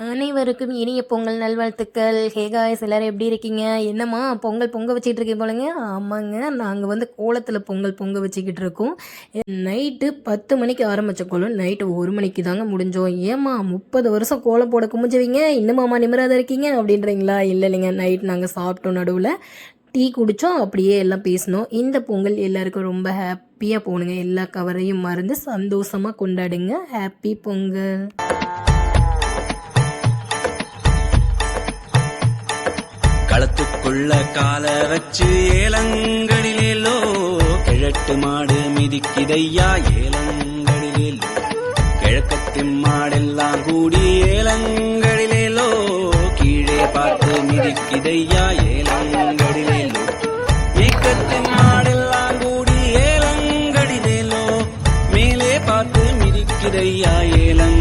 அனைவருக்கும் இனிய பொங்கல் நல்வாழ்த்துக்கள். ஹே காய்ஸ், எல்லாரும் எப்படி இருக்கீங்க? என்னம்மா பொங்கல் பொங்க வச்சுட்டு இருக்கீங்க போலங்க? ஆமாங்க, நாங்கள் வந்து கோலத்தில் பொங்கல் பொங்க வச்சுக்கிட்டு இருக்கோம். நைட்டு 10 மணிக்கு ஆரம்பித்த கோலம் நைட்டு 1 மணிக்கு தாங்க முடிஞ்சோம். ஏம்மா 30 வருஷம் கோலம் போட குமிஞ்சவங்க இன்னுமாம்மா நிம்மராத இருக்கீங்க அப்படின்றீங்களா? இல்லை இல்லைங்க, நைட் நாங்கள் சாப்பிட்டோம், நடுவில் டீ குடித்தோம், அப்படியே எல்லாம் பேசினோம். இந்த பொங்கல் எல்லாருக்கும் ரொம்ப ஹாப்பியாக போகணுங்க. எல்லா கவரையும் மறந்து சந்தோஷமாக கொண்டாடுங்க. ஹாப்பி பொங்கல். களத்துக்குள்ள கால வச்சு ஏலங்களிலேலோ கிழட்டு மாடு மிதிக்கிதையா ஏலங்களிலேலோ கிழக்கத்தின் மாடெல்லாம் கூடி ஏலங்களிலேலோ கீழே பார்த்து மிதிக்கிதையா ஏலங்களிலேலோ ஏக்கத்தின் மாடெல்லாம் கூடி ஏலங்களிலேலோ மேலே பார்த்து மிதிக்கிதையா ஏலங்கள்